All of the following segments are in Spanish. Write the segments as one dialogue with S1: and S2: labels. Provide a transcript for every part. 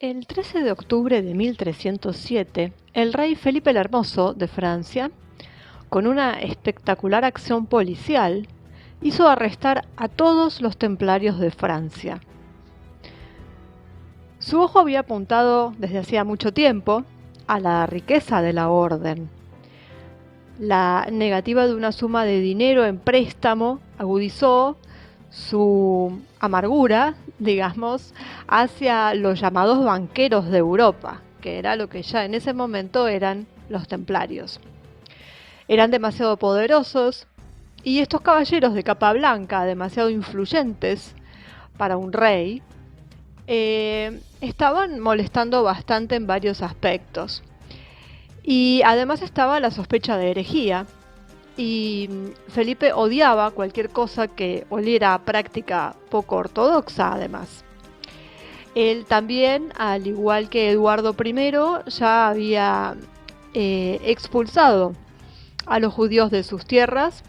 S1: El 13 de octubre de 1307, el rey Felipe el Hermoso de Francia, con una espectacular acción policial, hizo arrestar a todos los templarios de Francia. Su ojo había apuntado desde hacía mucho tiempo a la riqueza de la orden. La negativa de una suma de dinero en préstamo agudizó su amargura, digamos, hacia los llamados banqueros de Europa, que era lo que ya en ese momento eran los templarios. Eran demasiado poderosos y estos caballeros de capa blanca, demasiado influyentes para un rey, estaban molestando bastante en varios aspectos. Y además estaba la sospecha de herejía, y Felipe odiaba cualquier cosa que oliera a práctica poco ortodoxa, además. Él también, al igual que Eduardo I, ya había expulsado a los judíos de sus tierras.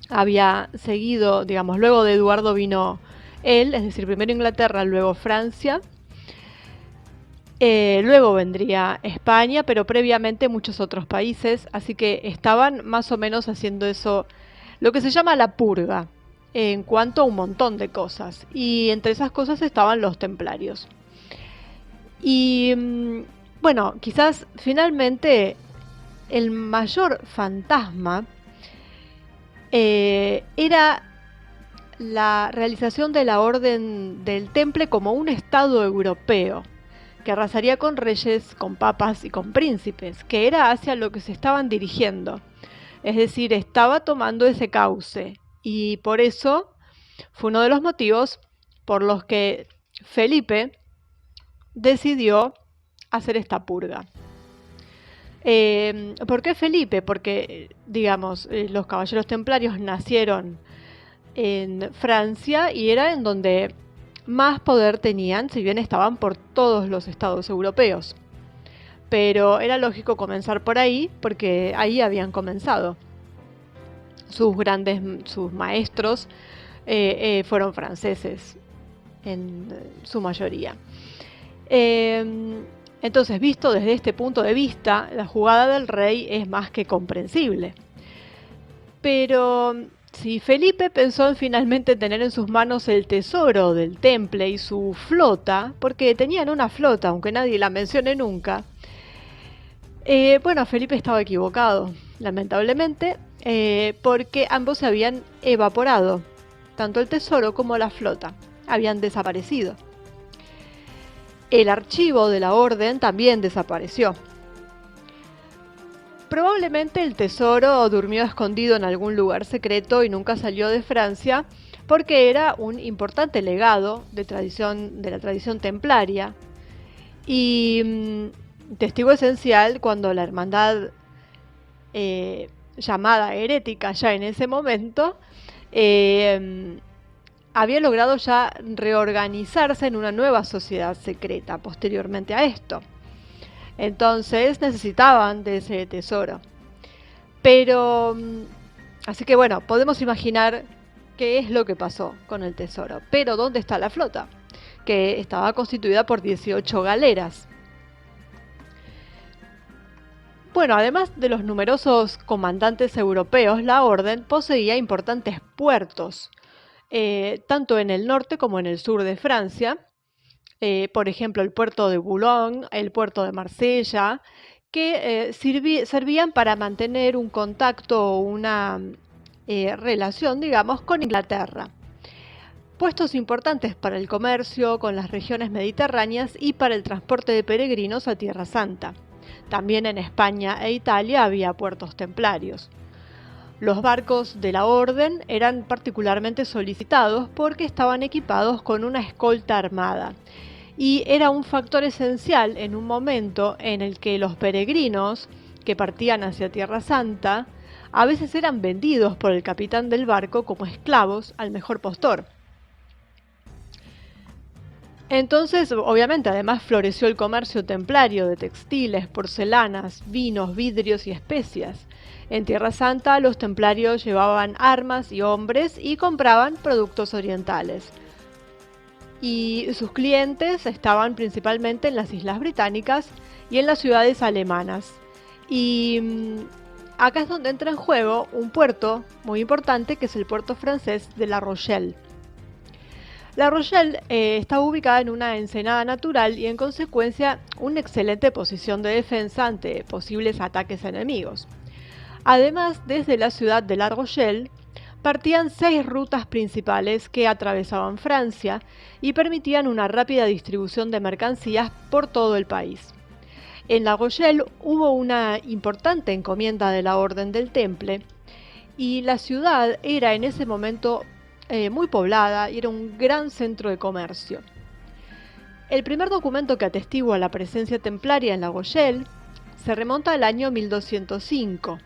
S1: Había seguido, digamos, luego de Eduardo vino él, es decir, primero Inglaterra, luego Francia. Luego vendría España, pero previamente muchos otros países, así que estaban más o menos haciendo eso, lo que se llama la purga, en cuanto a un montón de cosas. Y entre esas cosas estaban los templarios. Y bueno, quizás finalmente el mayor fantasma era la realización de la Orden del Temple como un Estado europeo, que arrasaría con reyes, con papas y con príncipes, que era hacia lo que se estaban dirigiendo. Es decir, estaba tomando ese cauce, y por eso fue uno de los motivos por los que Felipe decidió hacer esta purga. ¿Por qué Felipe? Porque, digamos, los caballeros templarios nacieron en Francia y era en donde más poder tenían, si bien estaban por todos los estados europeos. Pero era lógico comenzar por ahí, porque ahí habían comenzado. Sus maestros fueron franceses, en su mayoría. Entonces, visto desde este punto de vista, la jugada del rey es más que comprensible. Pero si Felipe pensó en finalmente tener en sus manos el tesoro del temple y su flota, porque tenían una flota, aunque nadie la mencione nunca, bueno, Felipe estaba equivocado, lamentablemente, porque ambos se habían evaporado, tanto el tesoro como la flota, habían desaparecido. El archivo de la orden también desapareció. Probablemente el tesoro durmió escondido en algún lugar secreto y nunca salió de Francia, porque era un importante legado de la tradición templaria y testigo esencial cuando la hermandad llamada herética ya en ese momento había logrado ya reorganizarse en una nueva sociedad secreta posteriormente a esto. Entonces necesitaban de ese tesoro. Pero, así que bueno, podemos imaginar qué es lo que pasó con el tesoro. Pero ¿dónde está la flota? Que estaba constituida por 18 galeras. Bueno, además de los numerosos comandantes europeos, la orden poseía importantes puertos, tanto en el norte como en el sur de Francia. Por ejemplo, el puerto de Boulogne, el puerto de Marsella, que servían para mantener un contacto o una relación, digamos, con Inglaterra. Puestos importantes para el comercio con las regiones mediterráneas y para el transporte de peregrinos a Tierra Santa. También en España e Italia había puertos templarios. Los barcos de la orden eran particularmente solicitados porque estaban equipados con una escolta armada. Y era un factor esencial en un momento en el que los peregrinos que partían hacia Tierra Santa a veces eran vendidos por el capitán del barco como esclavos al mejor postor. Entonces, obviamente, además floreció el comercio templario de textiles, porcelanas, vinos, vidrios y especias. En Tierra Santa los templarios llevaban armas y hombres y compraban productos orientales. y sus clientes estaban principalmente en las Islas Británicas y en las ciudades alemanas. Y acá es donde entra en juego un puerto muy importante, que es el puerto francés de La Rochelle. La Rochelle está ubicada en una ensenada natural y en consecuencia una excelente posición de defensa ante posibles ataques enemigos. Además, desde la ciudad de La Rochelle partían 6 rutas principales que atravesaban Francia y permitían una rápida distribución de mercancías por todo el país. En La Rochelle hubo una importante encomienda de la Orden del Temple y la ciudad era en ese momento muy poblada y era un gran centro de comercio. El primer documento que atestigua la presencia templaria en La Rochelle se remonta al año 1205.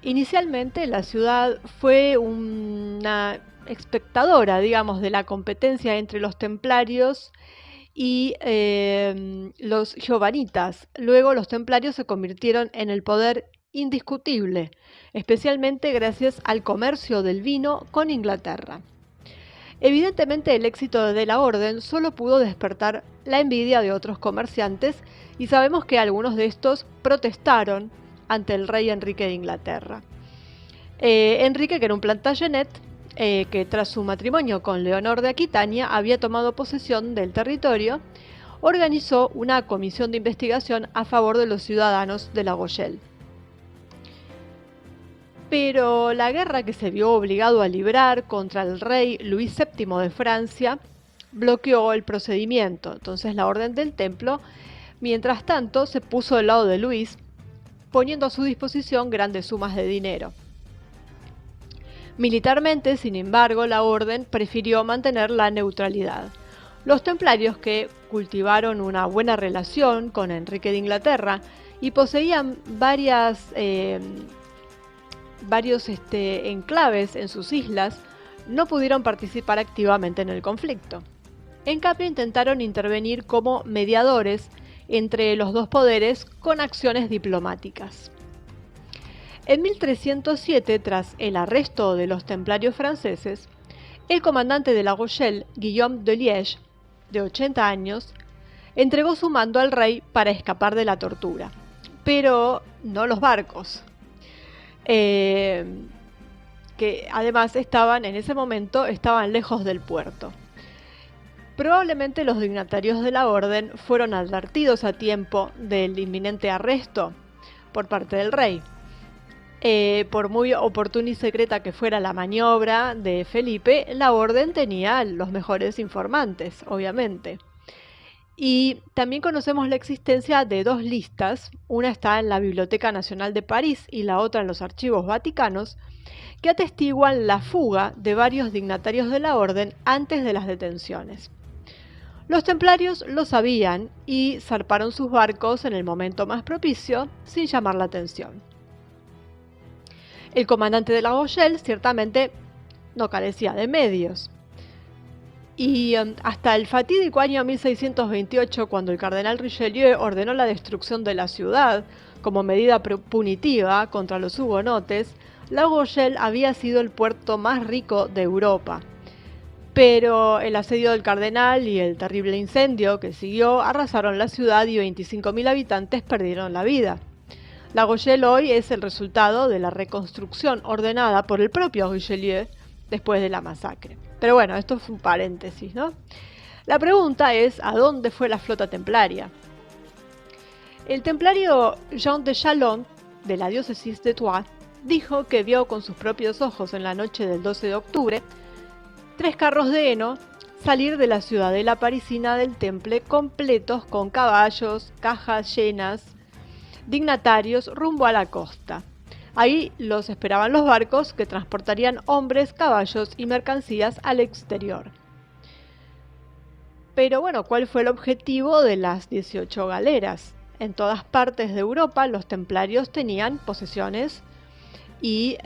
S1: Inicialmente la ciudad fue una espectadora, digamos, de la competencia entre los templarios y los giovanitas. Luego los templarios se convirtieron en el poder indiscutible, especialmente gracias al comercio del vino con Inglaterra. Evidentemente el éxito de la orden solo pudo despertar la envidia de otros comerciantes y sabemos que algunos de estos protestaron ante el rey Enrique de Inglaterra. Enrique, que era un Plantagenet, que tras su matrimonio con Leonor de Aquitania había tomado posesión del territorio, organizó una comisión de investigación a favor de los ciudadanos de La Rochelle. Pero la guerra que se vio obligado a librar contra el rey Luis VII de Francia bloqueó el procedimiento. Entonces la Orden del Templo, mientras tanto, se puso del lado de Luis, poniendo a su disposición grandes sumas de dinero. Militarmente, sin embargo, la Orden prefirió mantener la neutralidad. Los templarios, que cultivaron una buena relación con Enrique de Inglaterra y poseían varios enclaves en sus islas, no pudieron participar activamente en el conflicto. En cambio, intentaron intervenir como mediadores entre los dos poderes con acciones diplomáticas. En 1307, tras el arresto de los templarios franceses, el comandante de La Rochelle, Guillaume de Liège, de 80 años, entregó su mando al rey para escapar de la tortura, pero no los barcos, que además estaban lejos del puerto. Probablemente los dignatarios de la orden fueron advertidos a tiempo del inminente arresto por parte del rey. Por muy oportuna y secreta que fuera la maniobra de Felipe, la orden tenía los mejores informantes, obviamente. Y también conocemos la existencia de 2 listas, una está en la Biblioteca Nacional de París y la otra en los archivos vaticanos, que atestiguan la fuga de varios dignatarios de la orden antes de las detenciones. Los templarios lo sabían y zarparon sus barcos en el momento más propicio, sin llamar la atención. El comandante de La Rochelle ciertamente no carecía de medios. Y hasta el fatídico año 1628, cuando el cardenal Richelieu ordenó la destrucción de la ciudad como medida punitiva contra los hugonotes, La Rochelle había sido el puerto más rico de Europa. Pero el asedio del cardenal y el terrible incendio que siguió arrasaron la ciudad y 25.000 habitantes perdieron la vida. La Rochelle hoy es el resultado de la reconstrucción ordenada por el propio Richelieu después de la masacre. Pero bueno, esto fue un paréntesis, ¿no? La pregunta es, ¿a dónde fue la flota templaria? El templario Jean de Chalon, de la diócesis de Troyes, dijo que vio con sus propios ojos en la noche del 12 de octubre 3 carros de heno salir de la ciudadela parisina del Temple completos con caballos, cajas llenas, dignatarios rumbo a la costa. Ahí los esperaban los barcos que transportarían hombres, caballos y mercancías al exterior. Pero bueno, ¿cuál fue el objetivo de las 18 galeras? En todas partes de Europa los templarios tenían posesiones y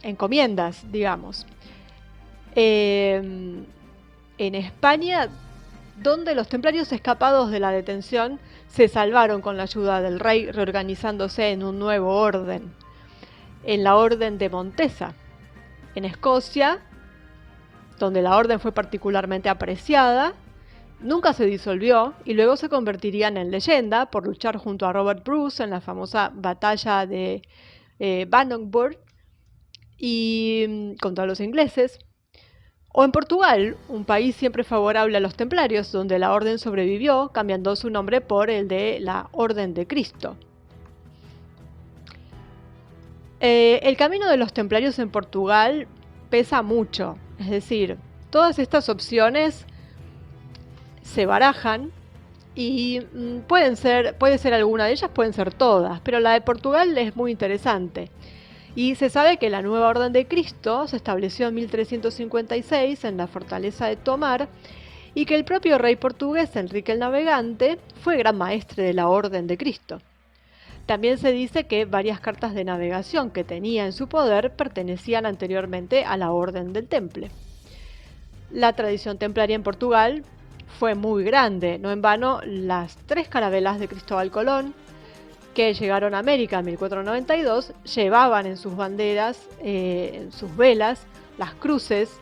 S1: encomiendas, digamos. En España, donde los templarios escapados de la detención se salvaron con la ayuda del rey, reorganizándose en un nuevo orden, en la Orden de Montesa. En Escocia, donde la orden fue particularmente apreciada. Nunca se disolvió y luego se convertirían en leyenda por luchar junto a Robert Bruce en la famosa batalla de Bannockburn y contra los ingleses. O en Portugal, un país siempre favorable a los templarios, donde la orden sobrevivió, cambiando su nombre por el de la Orden de Cristo. El camino de los templarios en Portugal pesa mucho, es decir, todas estas opciones se barajan y puede ser alguna de ellas, pueden ser todas, pero la de Portugal es muy interesante. Y se sabe que la nueva Orden de Cristo se estableció en 1356 en la fortaleza de Tomar y que el propio rey portugués Enrique el Navegante fue gran maestre de la Orden de Cristo. También se dice que varias cartas de navegación que tenía en su poder pertenecían anteriormente a la Orden del Temple. La tradición templaria en Portugal fue muy grande, no en vano las 3 carabelas de Cristóbal Colón, que llegaron a América en 1492, llevaban en sus banderas, en sus velas, las cruces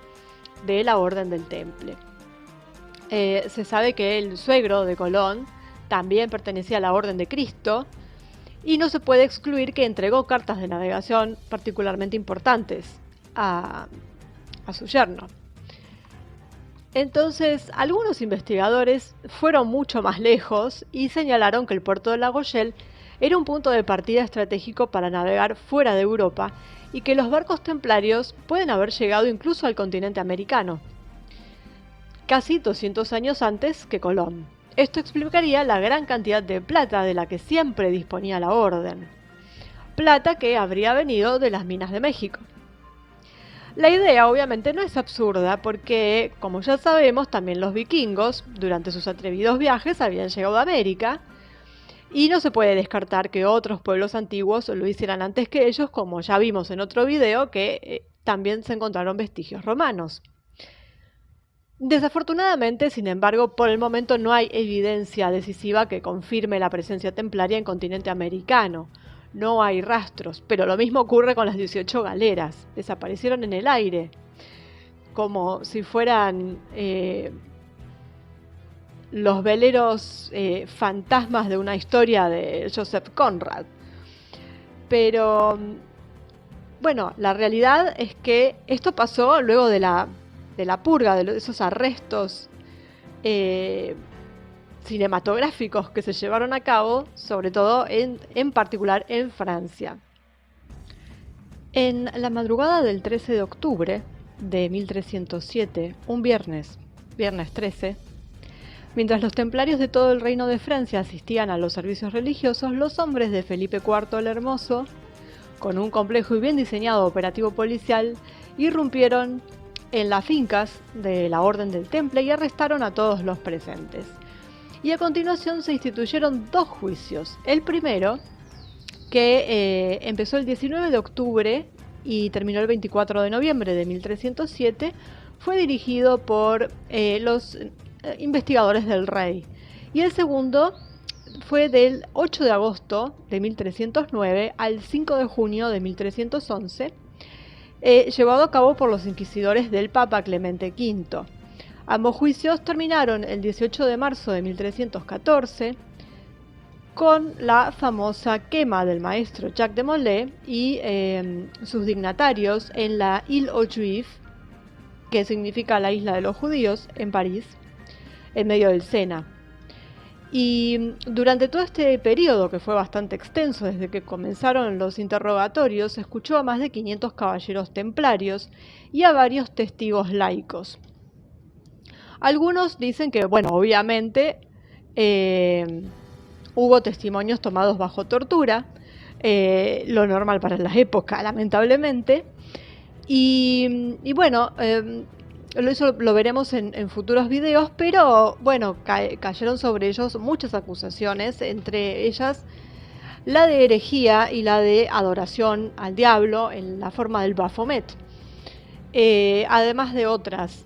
S1: de la Orden del Temple. Se sabe que el suegro de Colón también pertenecía a la Orden de Cristo, y no se puede excluir que entregó cartas de navegación particularmente importantes a su yerno. Entonces, algunos investigadores fueron mucho más lejos y señalaron que el puerto de La Rochelle era un punto de partida estratégico para navegar fuera de Europa y que los barcos templarios pueden haber llegado incluso al continente americano, casi 200 años antes que Colón. Esto explicaría la gran cantidad de plata de la que siempre disponía la orden, plata que habría venido de las minas de México. La idea obviamente no es absurda porque, como ya sabemos, también los vikingos, durante sus atrevidos viajes, habían llegado a América, y no se puede descartar que otros pueblos antiguos lo hicieran antes que ellos, como ya vimos en otro video que también se encontraron vestigios romanos. Desafortunadamente, sin embargo, por el momento no hay evidencia decisiva que confirme la presencia templaria en continente americano. No hay rastros, pero lo mismo ocurre con las 18 galeras. Desaparecieron en el aire, como si fueran los veleros fantasmas de una historia de Joseph Conrad. Pero, bueno, la realidad es que esto pasó luego de la purga, de esos arrestos cinematográficos que se llevaron a cabo, sobre todo en particular en Francia. En la madrugada del 13 de octubre de 1307, un viernes 13, mientras los templarios de todo el reino de Francia asistían a los servicios religiosos, los hombres de Felipe IV el Hermoso, con un complejo y bien diseñado operativo policial, irrumpieron en las fincas de la Orden del Temple y arrestaron a todos los presentes. Y a continuación se instituyeron 2 juicios. El primero, que empezó el 19 de octubre y terminó el 24 de noviembre de 1307, fue dirigido por los investigadores del rey. Y el segundo fue del 8 de agosto de 1309 al 5 de junio de 1311, llevado a cabo por los inquisidores del Papa Clemente V. Ambos juicios terminaron el 18 de marzo de 1314 con la famosa quema del maestro Jacques de Molay y sus dignatarios en la Île aux Juifs, que significa la isla de los judíos, en París, en medio del Sena. Y durante todo este periodo, que fue bastante extenso desde que comenzaron los interrogatorios, se escuchó a más de 500 caballeros templarios y a varios testigos laicos. Algunos dicen que, bueno, obviamente hubo testimonios tomados bajo tortura, lo normal para la época, lamentablemente. Y bueno, eso lo veremos en futuros videos, pero bueno, cayeron sobre ellos muchas acusaciones, entre ellas la de herejía y la de adoración al diablo en la forma del Baphomet, además de otras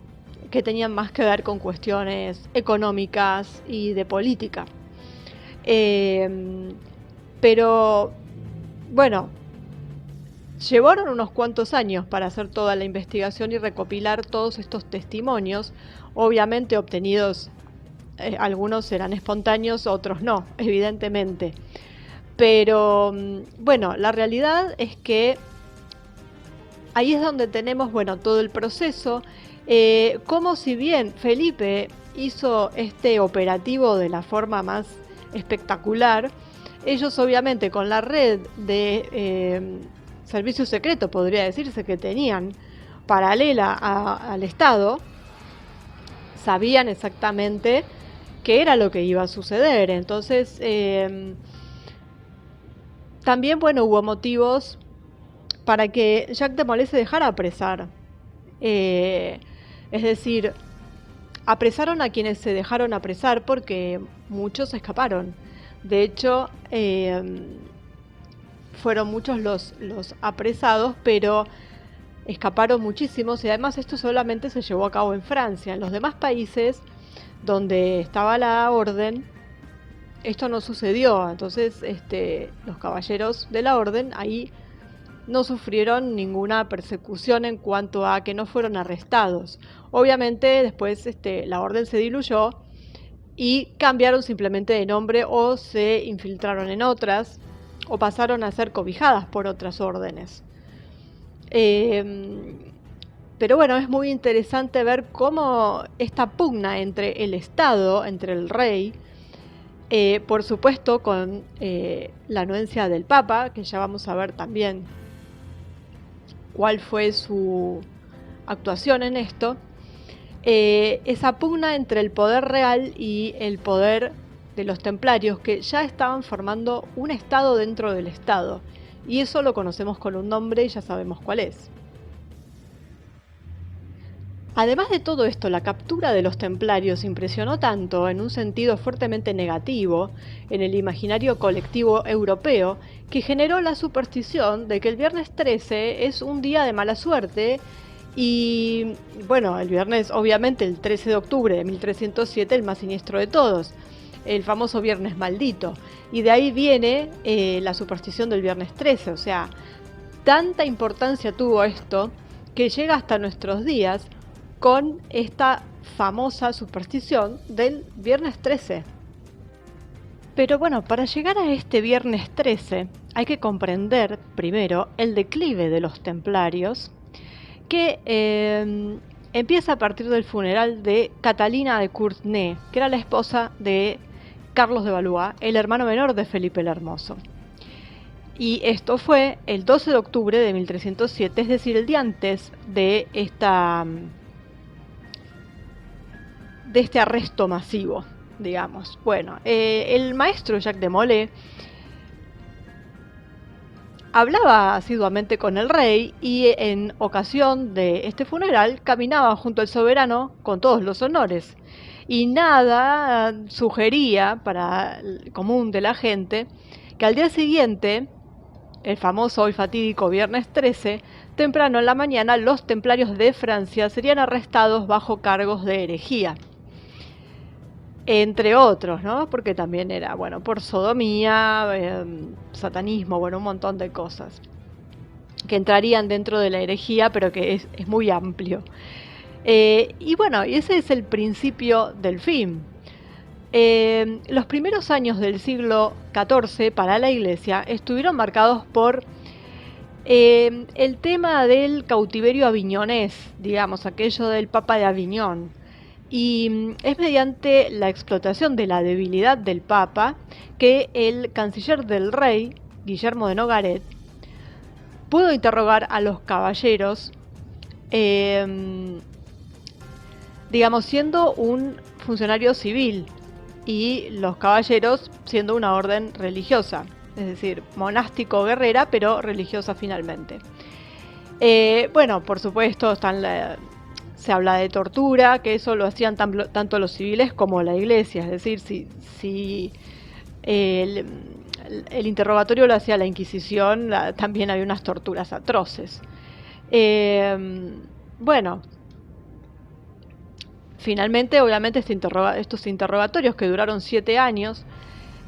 S1: que tenían más que ver con cuestiones económicas y de política. Pero bueno, Llevaron unos cuantos años para hacer toda la investigación y recopilar todos estos testimonios, obviamente obtenidos, algunos eran espontáneos, otros no, evidentemente. Pero bueno, la realidad es que ahí es donde tenemos, bueno, todo el proceso, como si bien Felipe hizo este operativo de la forma más espectacular, ellos obviamente con la red de servicio secreto, podría decirse, que tenían paralela al Estado, sabían exactamente qué era lo que iba a suceder. Entonces, también, bueno, hubo motivos para que Jacques de Molay se dejara apresar. Es decir, apresaron a quienes se dejaron apresar porque muchos escaparon. De hecho, fueron muchos los apresados, pero escaparon muchísimos, y además esto solamente se llevó a cabo en Francia. En los demás países donde estaba la orden, esto no sucedió. Entonces, los caballeros de la orden ahí no sufrieron ninguna persecución en cuanto a que no fueron arrestados. Obviamente después la orden se diluyó y cambiaron simplemente de nombre, o se infiltraron en otras, o pasaron a ser cobijadas por otras órdenes. Pero bueno, es muy interesante ver cómo esta pugna entre el Estado, entre el rey, por supuesto con la anuencia del Papa, que ya vamos a ver también cuál fue su actuación en esto, esa pugna entre el poder real y el poder de los templarios, que ya estaban formando un Estado dentro del Estado, y eso lo conocemos con un nombre y ya sabemos cuál es. Además de todo esto, la captura de los templarios impresionó tanto, en un sentido fuertemente negativo, en el imaginario colectivo europeo, que generó la superstición de que el viernes 13 es un día de mala suerte. Y bueno, el viernes, obviamente el 13 de octubre de 1307, el más siniestro de todos, el famoso viernes maldito. Y de ahí viene la superstición del viernes 13, o sea, tanta importancia tuvo esto que llega hasta nuestros días con esta famosa superstición del viernes 13. Pero bueno, para llegar a este viernes 13 hay que comprender primero el declive de los templarios, que empieza a partir del funeral de Catalina de Courtenay, que era la esposa de Carlos de Valois, el hermano menor de Felipe el Hermoso. Y esto fue el 12 de octubre de 1307, es decir, el día antes de este arresto masivo, digamos. Bueno, el maestro Jacques de Molay hablaba asiduamente con el rey, y en ocasión de este funeral caminaba junto al soberano con todos los honores, y nada sugería para el común de la gente que al día siguiente, el famoso y fatídico viernes 13, temprano en la mañana, los templarios de Francia serían arrestados bajo cargos de herejía, entre otros, ¿no? Porque también era, bueno, por sodomía, satanismo, bueno, un montón de cosas que entrarían dentro de la herejía, pero que es muy amplio. Y bueno, y ese es el principio del fin. Los primeros años del siglo XIV para la Iglesia estuvieron marcados por el tema del cautiverio aviñonés, digamos, aquello del Papa de Aviñón. Y es mediante la explotación de la debilidad del Papa que el canciller del rey, Guillermo de Nogaret, pudo interrogar a los caballeros, digamos, siendo un funcionario civil, y los caballeros siendo una orden religiosa, es decir, monástico-guerrera, pero religiosa finalmente. Bueno, por supuesto, se habla de tortura, que eso lo hacían tanto los civiles como la iglesia, es decir, si el interrogatorio lo hacía la Inquisición, también había unas torturas atroces. Bueno, finalmente, obviamente, estos interrogatorios, que duraron 7 años,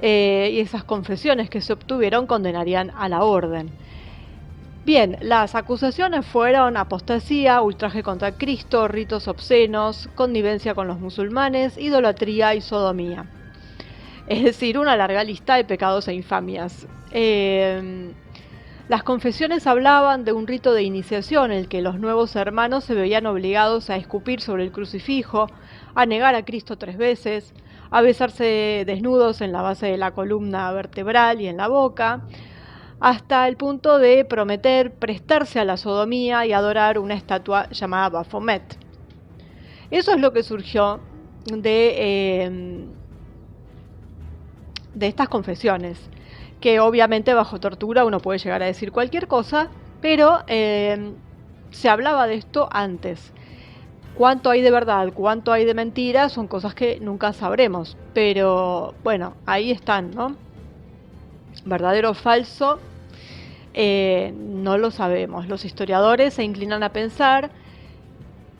S1: y esas confesiones que se obtuvieron, condenarían a la orden. Bien, las acusaciones fueron apostasía, ultraje contra Cristo, ritos obscenos, connivencia con los musulmanes, idolatría y sodomía. Es decir, una larga lista de pecados e infamias. Las confesiones hablaban de un rito de iniciación en el que los nuevos hermanos se veían obligados a escupir sobre el crucifijo, a negar a Cristo 3 veces, a besarse desnudos en la base de la columna vertebral y en la boca, hasta el punto de prometer prestarse a la sodomía y adorar una estatua llamada Baphomet. Eso es lo que surgió de estas confesiones, que obviamente bajo tortura uno puede llegar a decir cualquier cosa, pero se hablaba de esto antes. Cuánto hay de verdad, cuánto hay de mentira, son cosas que nunca sabremos, pero bueno, ahí están, ¿no? Verdadero o falso, no lo sabemos. Los historiadores se inclinan a pensar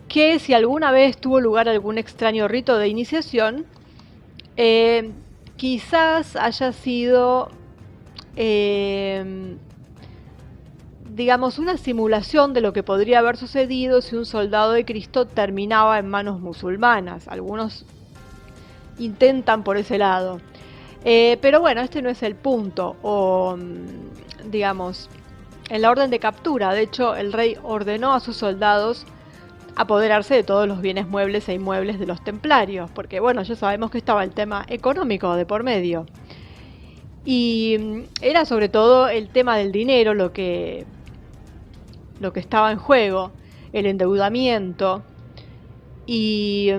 S1: que si alguna vez tuvo lugar algún extraño rito de iniciación, quizás haya sido, digamos, una simulación de lo que podría haber sucedido si un soldado de Cristo terminaba en manos musulmanas. Algunos intentan por ese lado. Pero bueno, este no es el punto, o digamos, en la orden de captura, de hecho, el rey ordenó a sus soldados apoderarse de todos los bienes muebles e inmuebles de los templarios, porque bueno, ya sabemos que estaba el tema económico de por medio. Y era sobre todo el tema del dinero lo que estaba en juego, el endeudamiento, y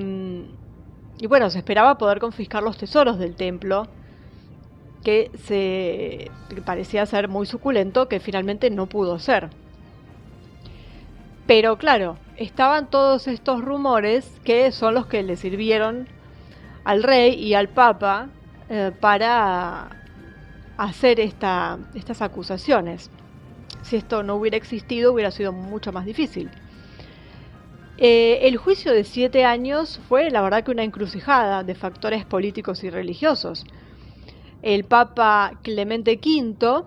S1: bueno, se esperaba poder confiscar los tesoros del templo, que parecía ser muy suculento, que finalmente no pudo ser. Pero claro, estaban todos estos rumores que son los que le sirvieron al rey y al papa para hacer estas acusaciones. Si esto no hubiera existido, hubiera sido mucho más difícil. El juicio de 7 años fue, la verdad, que una encrucijada de factores políticos y religiosos. El Papa Clemente V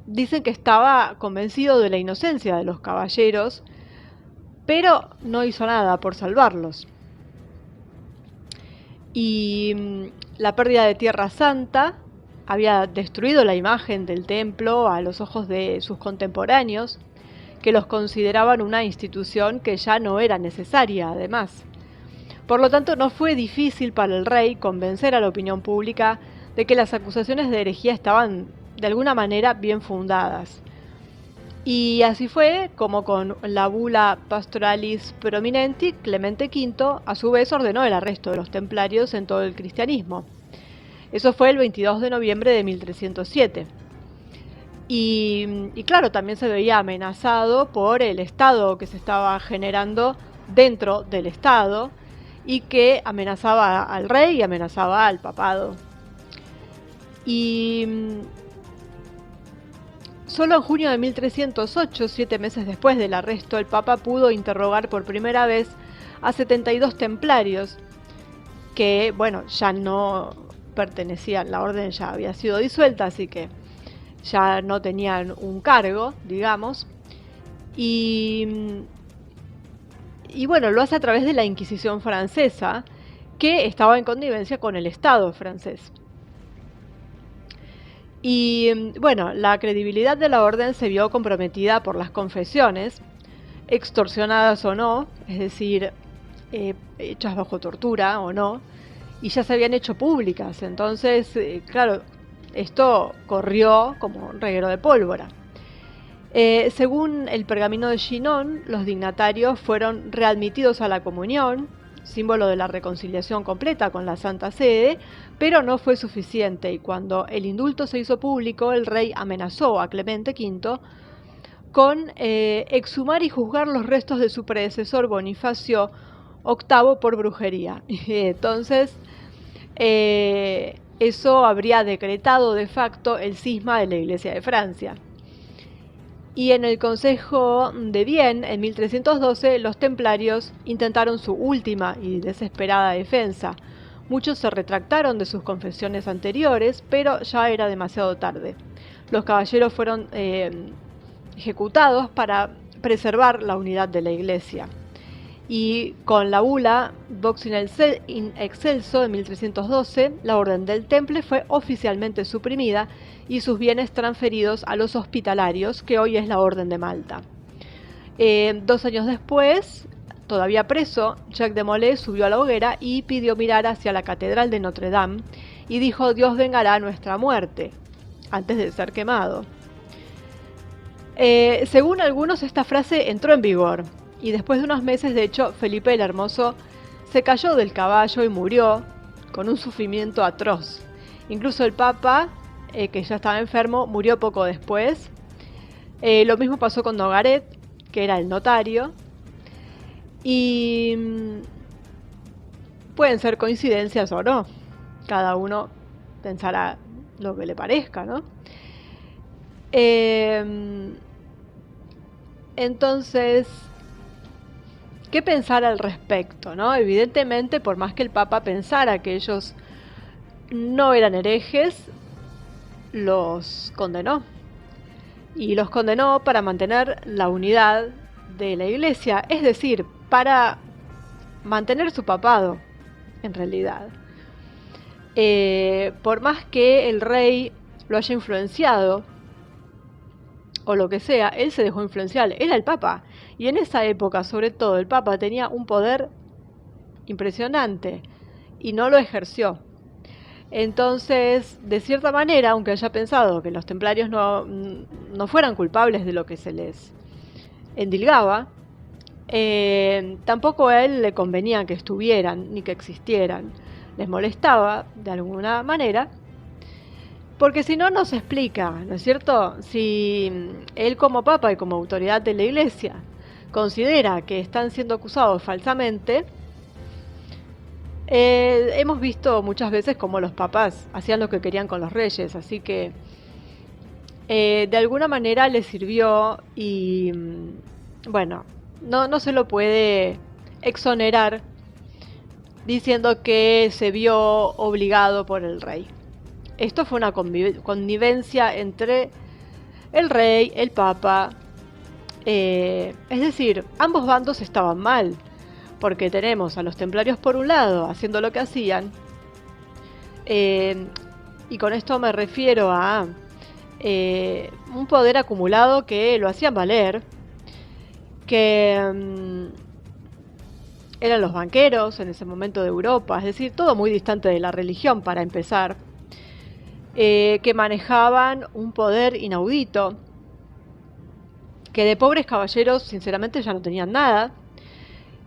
S1: dicen que estaba convencido de la inocencia de los caballeros, pero no hizo nada por salvarlos. Y la pérdida de Tierra Santa había destruido la imagen del templo a los ojos de sus contemporáneos, que los consideraban una institución que ya no era necesaria, además. Por lo tanto, no fue difícil para el rey convencer a la opinión pública de que las acusaciones de herejía estaban de alguna manera bien fundadas. Y así fue como con la bula Pastoralis Prominenti, Clemente V a su vez ordenó el arresto de los templarios en todo el cristianismo. Eso fue el 22 de noviembre de 1307. Y claro, también se veía amenazado por el Estado que se estaba generando dentro del Estado y que amenazaba al rey y amenazaba al papado. Y solo en junio de 1308, 7 meses después del arresto, el Papa pudo interrogar por primera vez a 72 templarios que, bueno, ya no pertenecían, la orden ya había sido disuelta, así que ya no tenían un cargo, digamos. Y bueno, lo hace a través de la Inquisición francesa, que estaba en connivencia con el Estado francés. Y bueno, la credibilidad de la orden se vio comprometida por las confesiones, extorsionadas o no, es decir, hechas bajo tortura o no, y ya se habían hecho públicas. Entonces, claro, esto corrió como un reguero de pólvora. Según el pergamino de Chinon, los dignatarios fueron readmitidos a la comunión, símbolo de la reconciliación completa con la Santa Sede, pero no fue suficiente, y cuando el indulto se hizo público, el rey amenazó a Clemente V con exhumar y juzgar los restos de su predecesor Bonifacio VIII por brujería. Entonces, eso habría decretado de facto el cisma de la Iglesia de Francia. Y en el Consejo de Vienne, en 1312, los templarios intentaron su última y desesperada defensa. Muchos se retractaron de sus confesiones anteriores, pero ya era demasiado tarde. Los caballeros fueron ejecutados para preservar la unidad de la Iglesia. Y con la bula Vox in Excelso de 1312, la Orden del Temple fue oficialmente suprimida y sus bienes transferidos a los hospitalarios, que hoy es la Orden de Malta. 2 años después, todavía preso, Jacques de Molay subió a la hoguera y pidió mirar hacia la Catedral de Notre Dame y dijo: Dios vengará a nuestra muerte, antes de ser quemado. Según algunos, esta frase entró en vigor, y después de unos meses, de hecho, Felipe el Hermoso se cayó del caballo y murió con un sufrimiento atroz. Incluso el Papa, que ya estaba enfermo, murió poco después. Lo mismo pasó con Nogaret, que era el notario. Y pueden ser coincidencias o no. Cada uno pensará lo que le parezca, ¿no? Entonces, ¿qué pensar al respecto, no? Evidentemente, por más que el Papa pensara que ellos no eran herejes, los condenó. Y los condenó para mantener la unidad de la Iglesia, es decir, para mantener su papado, en realidad. Por más que el rey lo haya influenciado, o lo que sea, él se dejó influenciar, era el Papa. Y en esa época, sobre todo, el Papa tenía un poder impresionante y no lo ejerció. Entonces, de cierta manera, aunque haya pensado que los templarios no fueran culpables de lo que se les endilgaba, tampoco a él le convenía que estuvieran ni que existieran. Les molestaba, de alguna manera, porque si no, no se explica, ¿no es cierto? Si él como Papa y como autoridad de la Iglesia considera que están siendo acusados falsamente, hemos visto muchas veces cómo los papas hacían lo que querían con los reyes, así que de alguna manera les sirvió y bueno, no se lo puede exonerar diciendo que se vio obligado por el rey. Esto fue una connivencia entre el rey, el papa, es decir, ambos bandos estaban mal, porque tenemos a los templarios por un lado haciendo lo que hacían, y con esto me refiero a un poder acumulado que lo hacían valer, que eran los banqueros en ese momento de Europa, es decir, todo muy distante de la religión para empezar, que manejaban un poder inaudito, que de pobres caballeros sinceramente ya no tenían nada,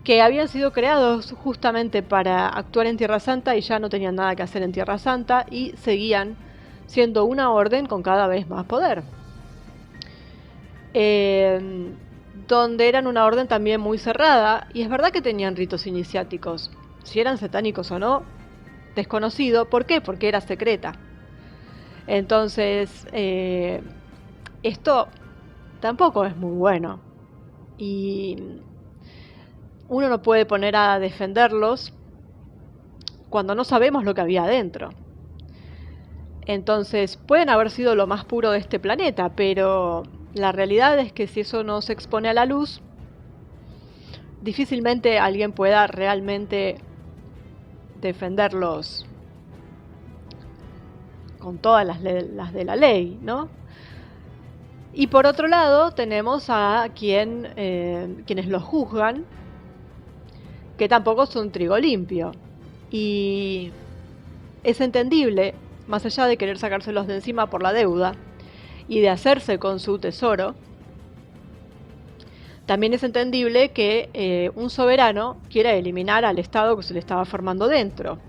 S1: que habían sido creados justamente para actuar en Tierra Santa y ya no tenían nada que hacer en Tierra Santa y seguían siendo una orden con cada vez más poder. Donde eran una orden también muy cerrada, y es verdad que tenían ritos iniciáticos, si eran satánicos o no, desconocido. ¿Por qué? Porque era secreta. Entonces, esto tampoco es muy bueno, y uno no puede poner a defenderlos cuando no sabemos lo que había adentro. Entonces, pueden haber sido lo más puro de este planeta, pero la realidad es que si eso no se expone a la luz, difícilmente alguien pueda realmente defenderlos con todas las de la ley, ¿no? Y por otro lado tenemos a quienes los juzgan, que tampoco son trigo limpio. Y es entendible, más allá de querer sacárselos de encima por la deuda y de hacerse con su tesoro, también es entendible que un soberano quiera eliminar al Estado que se le estaba formando dentro.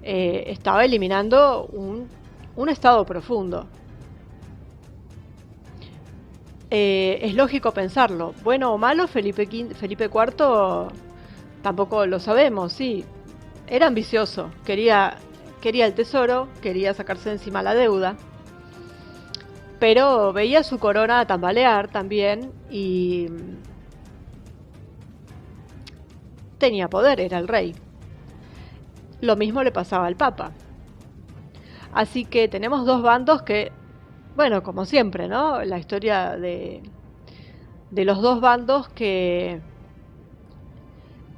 S1: Estaba eliminando un Estado profundo. Es lógico pensarlo. Bueno o malo, Felipe IV tampoco lo sabemos, sí. Era ambicioso, quería el tesoro, quería sacarse de encima la deuda, pero veía su corona tambalear también y tenía poder, era el rey. Lo mismo le pasaba al Papa. Así que tenemos dos bandos que Bueno, como siempre, ¿no? La historia de los dos bandos que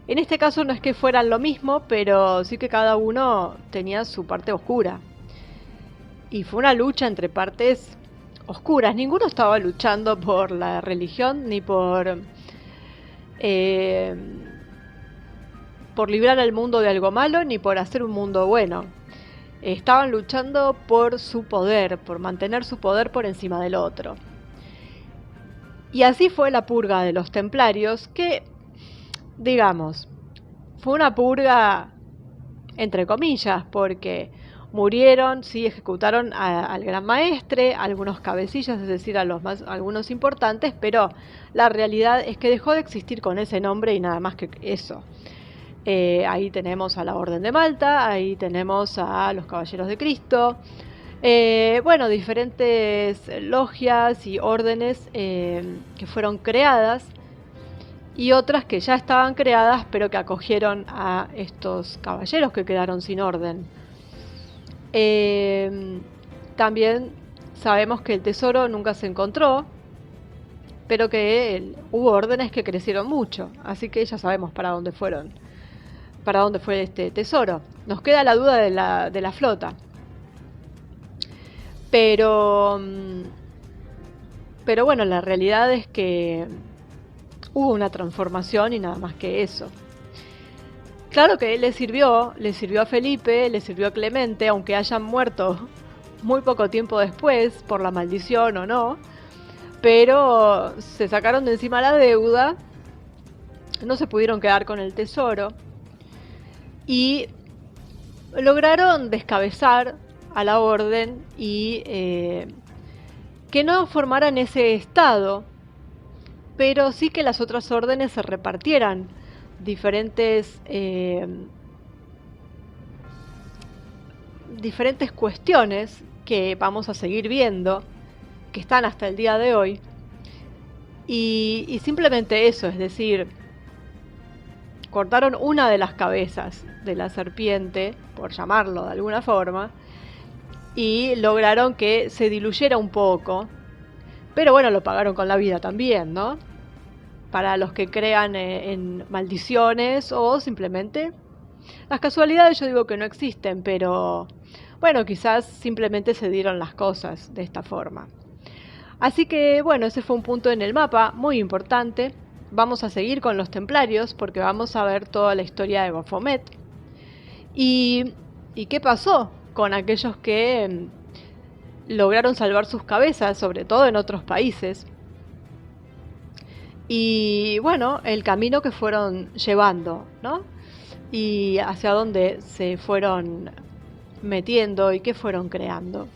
S1: en este caso no es que fueran lo mismo, pero sí que cada uno tenía su parte oscura. Y fue una lucha entre partes oscuras. Ninguno estaba luchando por la religión ni eh, por librar al mundo de algo malo ni por hacer un mundo bueno. Estaban luchando por su poder, por mantener su poder por encima del otro. Y así fue la purga de los templarios, que, digamos, fue una purga entre comillas, porque murieron, sí, ejecutaron al gran maestre, a algunos cabecillas, es decir, algunos importantes, pero la realidad es que dejó de existir con ese nombre y nada más que eso. Ahí tenemos a la Orden de Malta, ahí tenemos a los Caballeros de Cristo, bueno, diferentes logias y órdenes que fueron creadas y otras que ya estaban creadas pero que acogieron a estos caballeros que quedaron sin orden. También sabemos que el tesoro nunca se encontró, pero que hubo órdenes que crecieron mucho, así que ya sabemos para dónde fue este tesoro. Nos queda la duda de la flota. Pero bueno, la realidad es que hubo una transformación y nada más que eso. Claro que le sirvió a Felipe, le sirvió a Clemente, aunque hayan muerto muy poco tiempo después, por la maldición o no, pero se sacaron de encima la deuda, no se pudieron quedar con el tesoro y lograron descabezar a la orden y que no formaran ese estado, pero sí que las otras órdenes se repartieran diferentes cuestiones que vamos a seguir viendo, que están hasta el día de hoy, y simplemente eso, es decir, cortaron una de las cabezas de la serpiente, por llamarlo de alguna forma, y lograron que se diluyera un poco, pero bueno, lo pagaron con la vida también, ¿no? Para los que crean en maldiciones o simplemente las casualidades, yo digo que no existen, pero bueno, quizás simplemente se dieron las cosas de esta forma. Así que bueno, ese fue un punto en el mapa muy importante. Vamos a seguir con los templarios porque vamos a ver toda la historia de Baphomet. ¿Y qué pasó con aquellos que lograron salvar sus cabezas, sobre todo en otros países? Y bueno, el camino que fueron llevando, ¿no? Y hacia dónde se fueron metiendo y qué fueron creando.